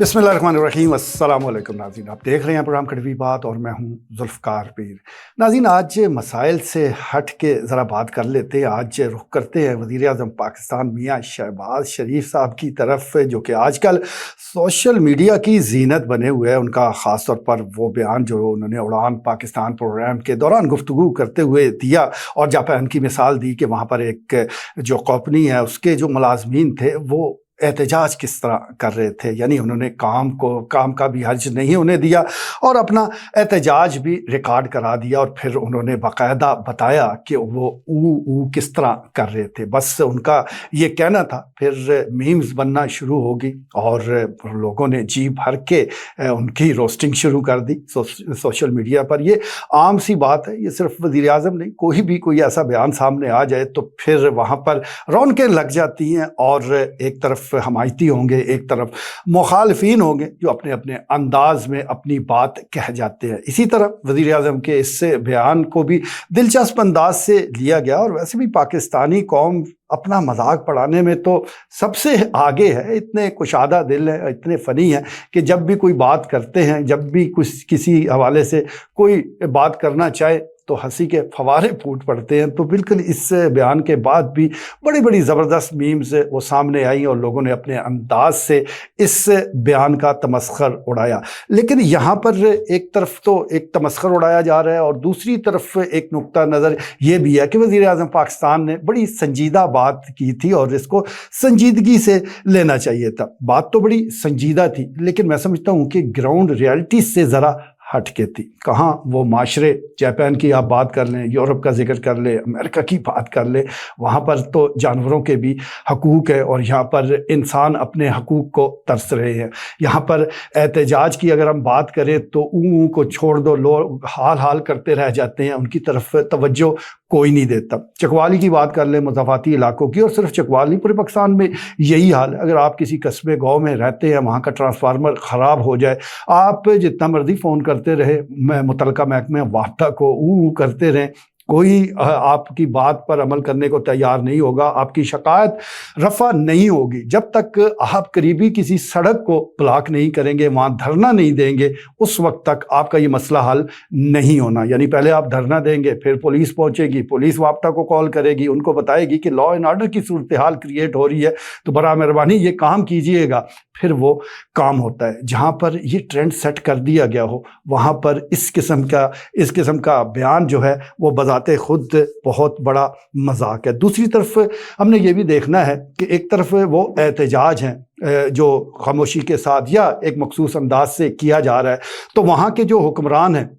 बिस्मिल्लाहिर्रहमानिर्रहीम, अस्सलाम वालेकुम नाज़रीन। आप देख रहे हैं प्रोग्राम कड़वी बात और मैं हूं ज़ुल्फ़कार पीर। नाज़रीन, आज मसाइल से हट के ज़रा बात कर लेते हैं। आज रुख करते हैं वज़ीर-ए-आज़म पाकिस्तान मियाँ शहबाज शरीफ साहब की तरफ, जो कि आजकल सोशल मीडिया की ज़ीनत बने हुए हैं। उनका ख़ास तौर पर वो बयान जो उन्होंने उड़ान पाकिस्तान प्रोग्राम के दौरान गुफ्तगू करते हुए दिया और जापान की मिसाल दी कि वहाँ पर एक जो कंपनी है उसके जो मुलाज़मीन थे वो एहतजाज किस तरह कर रहे थे, यानी उन्होंने काम का भी हर्ज नहीं होने दिया और अपना एहतजाज भी रिकॉर्ड करा दिया और फिर उन्होंने बाकायदा बताया कि वो ऊ किस तरह कर रहे थे। बस उनका ये कहना था, फिर मीम्स बनना शुरू होगी और लोगों ने जी भर के उनकी रोस्टिंग शुरू कर दी सोशल मीडिया पर। ये आम सी बात है, ये सिर्फ वज़ीर आज़म नहीं, कोई ऐसा बयान सामने आ जाए तो फिर वहाँ पर रौनकें लग जाती हैं और एक तरफ हमायती होंगे, एक तरफ मुखालफीन होंगे जो अपने अपने अंदाज में अपनी बात कह जाते हैं। इसी तरह वज़ीर आज़म के इस बयान को भी दिलचस्प अंदाज से लिया गया और वैसे भी पाकिस्तानी कौम अपना मजाक पढ़ाने में तो सबसे आगे है। इतने कुशादा दिल है, इतने फ़नी हैं कि जब भी कोई बात करते हैं, जब भी कुछ किसी हवाले से कोई बात करना चाहे तो हंसी के फवारे फूट पड़ते हैं। तो बिल्कुल इस बयान के बाद भी बड़ी बड़ी ज़बरदस्त मीम्स वो सामने आई और लोगों ने अपने अंदाज से इस बयान का तमस्खर उड़ाया। लेकिन यहाँ पर एक तरफ तो एक तमस्खर उड़ाया जा रहा है और दूसरी तरफ एक नुक्ता नज़र ये भी है कि वज़ीर आज़म पाकिस्तान ने बड़ी संजीदा बात की थी और इसको संजीदगी से लेना चाहिए था। बात तो बड़ी संजीदा थी, लेकिन मैं समझता हूँ कि ग्राउंड रियलिटी से ज़रा हट के थी। कहाँ वो माशरे, जापान की आप बात कर लें, यूरोप का जिक्र कर लें, अमेरिका की बात कर लें, वहाँ पर तो जानवरों के भी हकूक़ है और यहाँ पर इंसान अपने हकूक़ को तरस रहे हैं। यहाँ पर एहतजाज की अगर हम बात करें तो ऊँ को छोड़ दो, लोग हाल करते रह जाते हैं, उनकी तरफ तवज्जो कोई नहीं देता। चकवाली की बात कर लें, मुज़ाफ़ाती इलाकों की, और सिर्फ चकवाली, पूरे पाकिस्तान में यही हाल है। अगर आप किसी कस्बे गाँव में रहते हैं, वहाँ का ट्रांसफार्मर ख़राब हो जाए, आप जितना मर्जी फ़ोन करते रहे मुतलका महकमे वाफ्ता को ऊ करते रहें, कोई आपकी बात पर अमल करने को तैयार नहीं होगा, आपकी शिकायत रफ़ा नहीं होगी जब तक आप करीबी किसी सड़क को ब्लॉक नहीं करेंगे, वहाँ धरना नहीं देंगे, उस वक्त तक आपका ये मसला हल नहीं होना। यानी पहले आप धरना देंगे, फिर पुलिस पहुँचेगी, पुलिस वाफ्ता को कॉल करेगी, उनको बताएगी कि लॉ एंड ऑर्डर की सूरत हाल क्रिएट हो रही है, तो बरा मेहरबानी ये काम कीजिएगा, फिर वो काम होता है। जहाँ पर ये ट्रेंड सेट कर दिया गया हो वहाँ पर इस किस्म का बयान जो है वो बजाते खुद बहुत बड़ा मजाक है। दूसरी तरफ हमने ये भी देखना है कि एक तरफ वो एहतजाज हैं जो खामोशी के साथ या एक मखसूस अंदाज से किया जा रहा है, तो वहाँ के जो हुक्मरान हैं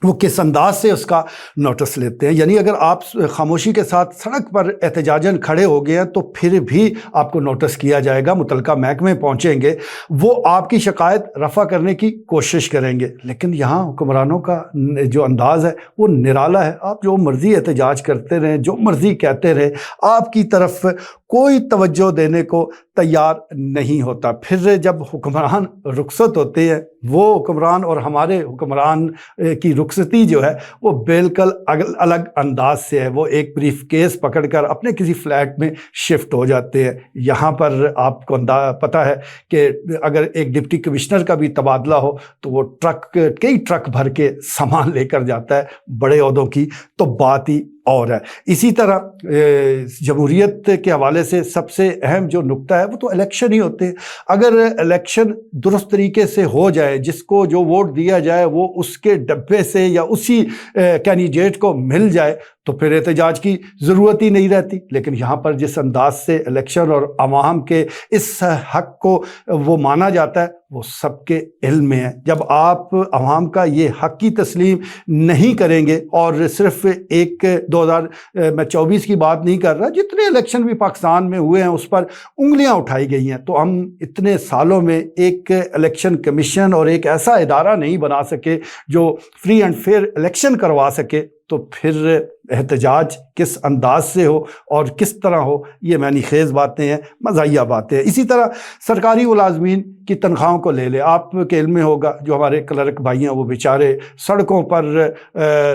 वो किस अंदाज से उसका नोटिस लेते हैं। यानी अगर आप खामोशी के साथ सड़क पर एहतजाजन खड़े हो गए हैं तो फिर भी आपको नोटिस किया जाएगा, मुतलका महकमे पहुँचेंगे, वो आपकी शिकायत रफ़ा करने की कोशिश करेंगे। लेकिन यहाँ हुक्मरानों का जो अंदाज़ है वो निराला है। आप जो मर्ज़ी एहतजाज करते रहें, जो मर्ज़ी कहते रहें, आपकी तरफ कोई तवज्जो देने को तैयार नहीं होता। फिर जब हुक्मरान रुखसत होते हैं, वो हुक्मरान और हमारे हुक्मरान की रुखसती जो है वो बिल्कुल अलग अंदाज से है। वो एक ब्रीफ केस पकड़कर अपने किसी फ्लैट में शिफ्ट हो जाते हैं। यहाँ पर आपको पता है कि अगर एक डिप्टी कमिश्नर का भी तबादला हो तो वो कई ट्रक भर के सामान लेकर जाता है, बड़े ओहदों की तो बात ही और है। इसी तरह जमहूरियत के हवाले से सबसे अहम जो नुक्ता है वो तो इलेक्शन ही होते हैं। अगर इलेक्शन दुरुस्त तरीके से हो जाए, जिसको जो वोट दिया जाए वो उसके डब्बे से या उसी कैंडिडेट को मिल जाए, तो फिर एहतजाज की ज़रूरत ही नहीं रहती। लेकिन यहाँ पर जिस अंदाज से इलेक्शन और अवाम के इस हक़ को वो माना जाता है वो सबके इल्म में है। जब आप अवाम का ये हक़ की तस्लीम नहीं करेंगे, और सिर्फ एक 2024 की बात नहीं कर रहा, जितने इलेक्शन भी पाकिस्तान में हुए हैं उस पर उंगलियां उठाई गई हैं, तो हम इतने सालों में एक इलेक्शन कमीशन और एक ऐसा इदारा नहीं बना सके जो फ्री एंड फेयर इलेक्शन करवा सके। تو پھر احتجاج کس انداز سے ہو اور کس طرح ہو، یہ معنی خیز باتیں ہیں، مزاحیہ باتیں ہیں۔ اسی طرح سرکاری ملازمین کی تنخواہوں کو لے لے، آپ کے علم میں ہوگا جو ہمارے کلرک بھائی ہیں وہ بیچارے سڑکوں پر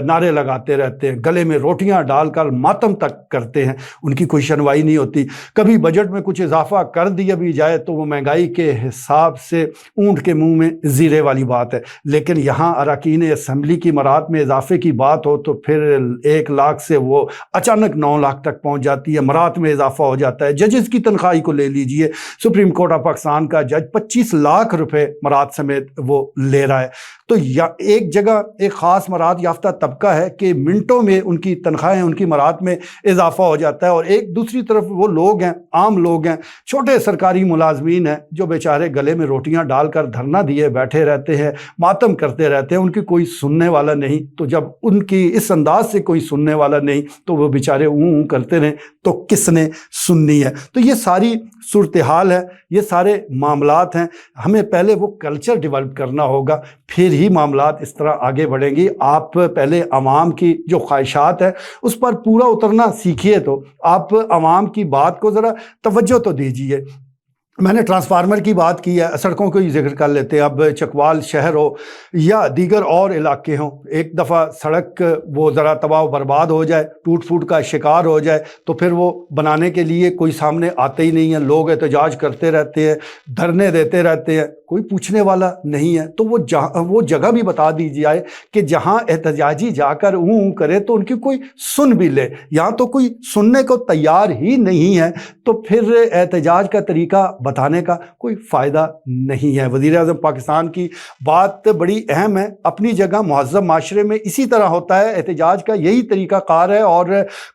نعرے لگاتے رہتے ہیں، گلے میں روٹیاں ڈال کر ماتم تک کرتے ہیں، ان کی کوئی سنوائی نہیں ہوتی۔ کبھی بجٹ میں کچھ اضافہ کر دیا بھی جائے تو وہ مہنگائی کے حساب سے اونٹ کے منہ میں زیرے والی بات ہے، لیکن یہاں اراکین اسمبلی کی مراد میں اضافے کی بات ہو تو پھر 1 لاکھ سے وہ اچانک 9 لاکھ تک پہنچ جاتی ہے، مراد میں اضافہ ہو جاتا ہے۔ ججز کی تنخواہی کو لے لیجئے، سپریم کورٹ آف پاکستان کا جج 25 لاکھ روپے مراد سمیت وہ لے رہا ہے۔ تو ایک جگہ ایک خاص مراد یافتہ طبقہ ہے کہ منٹوں میں ان کی تنخواہیں، ان کی مراد میں اضافہ ہو جاتا ہے، اور ایک دوسری طرف وہ لوگ ہیں، عام لوگ ہیں، چھوٹے سرکاری ملازمین ہیں جو بیچارے گلے میں روٹیاں ڈال کر دھرنا دیے بیٹھے رہتے ہیں، ماتم کرتے رہتے ہیں، ان کی کوئی سننے والا نہیں۔ تو جب ان کی اس انداز سے کوئی سننے والا نہیں تو وہ بیچارے اوں کرتے رہیں تو کس نے سننی ہے؟ تو یہ ساری صورتحال ہے، یہ سارے معاملات ہیں۔ ہمیں پہلے وہ کلچر ڈیولپ کرنا ہوگا، پھر ہی معاملات اس طرح آگے بڑھیں گی۔ آپ پہلے عوام کی جو خواہشات ہے اس پر پورا اترنا سیکھیے، تو آپ عوام کی بات کو ذرا توجہ تو دیجیے۔ میں نے ٹرانسفارمر کی بات کی ہے، سڑکوں کو ہی ذکر کر لیتے ہیں۔ اب چکوال شہر ہو یا دیگر اور علاقے ہوں، ایک دفعہ سڑک وہ ذرا تباہ و برباد ہو جائے، ٹوٹ پھوٹ کا شکار ہو جائے تو پھر وہ بنانے کے لیے کوئی سامنے آتے ہی نہیں ہے، لوگ احتجاج کرتے رہتے ہیں، دھرنے دیتے رہتے ہیں، کوئی پوچھنے والا نہیں ہے۔ تو وہ جگہ بھی بتا دی جائے کہ جہاں احتجاجی جا کر اوں کرے تو ان کی کوئی سن بھی لے۔ یہاں تو کوئی سننے کو تیار ہی نہیں ہے، تو پھر احتجاج کا طریقہ بتانے کا کوئی فائدہ نہیں ہے۔ وزیر اعظم پاکستان کی بات بڑی اہم ہے، اپنی جگہ مہذب معاشرے میں اسی طرح ہوتا ہے، احتجاج کا یہی طریقہ کار ہے، اور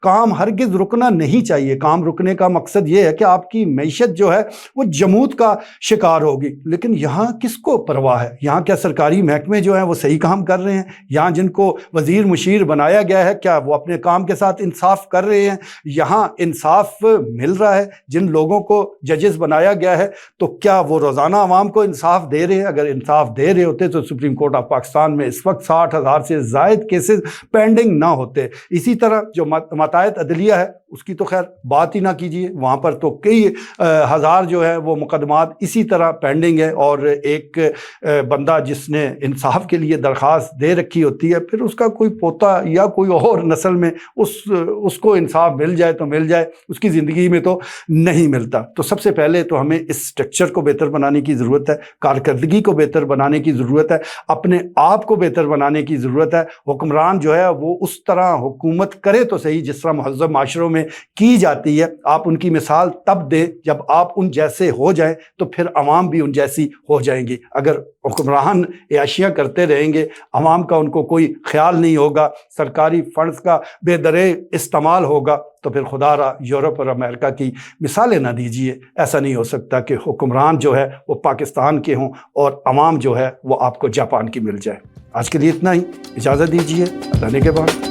کام ہرگز رکنا نہیں چاہیے۔ کام رکنے کا مقصد یہ ہے کہ آپ کی معیشت جو ہے وہ جمود کا شکار ہوگی۔ لیکن یہاں کس کو پرواہ ہے؟ یہاں کیا سرکاری محکمے جو ہیں وہ صحیح کام کر رہے ہیں؟ یہاں جن کو وزیر مشیر بنایا گیا ہے کیا وہ اپنے کام کے ساتھ انصاف کر رہے ہیں؟ یہاں انصاف مل رہا ہے؟ جن لوگوں کو ججز بنایا گیا ہے تو کیا وہ روزانہ عوام کو انصاف دے رہے ہیں؟ اگر انصاف دے رہے ہوتے تو سپریم کورٹ آف پاکستان میں اس وقت 60,000 سے زائد کیسز پینڈنگ نہ ہوتے۔ اسی طرح جو متعدد عدلیہ ہے اس کی تو خیر بات ہی نہ کیجیے، وہاں پر تو کئی ہزار جو ہے وہ مقدمات اسی طرح پینڈنگ ہے، اور ایک بندہ جس نے انصاف کے لیے درخواست دے رکھی ہوتی ہے، پھر اس کا کوئی پوتا یا کوئی اور نسل میں اس کو انصاف مل جائے تو مل جائے، اس کی زندگی میں تو نہیں ملتا۔ تو سب سے پہلے تو ہمیں اس سٹرکچر کو بہتر بنانے کی ضرورت ہے، کارکردگی کو بہتر بنانے کی ضرورت ہے، اپنے آپ کو بہتر بنانے کی ضرورت ہے۔ حکمران جو ہے وہ اس طرح حکومت کرے تو صحیح جس طرح مہذب معاشروں میں کی جاتی ہے۔ آپ ان کی مثال تب دیں جب آپ ان جیسے ہو جائیں، تو پھر عوام بھی ان جیسی ہو جائیں گی۔ اگر حکمران عیاشیاں کرتے رہیں گے، عوام کا ان کو کوئی خیال نہیں ہوگا، سرکاری فنڈز کا بے درے استعمال ہوگا، تو پھر خدا را یورپ اور امریکہ کی مثالیں نہ دیجیے۔ ایسا نہیں ہو سکتا کہ حکمران جو ہے وہ پاکستان کے ہوں اور عوام جو ہے وہ آپ کو جاپان کی مل جائے۔ آج کے لیے اتنا ہی، اجازت دیجیے، اللہ نے کے بعد۔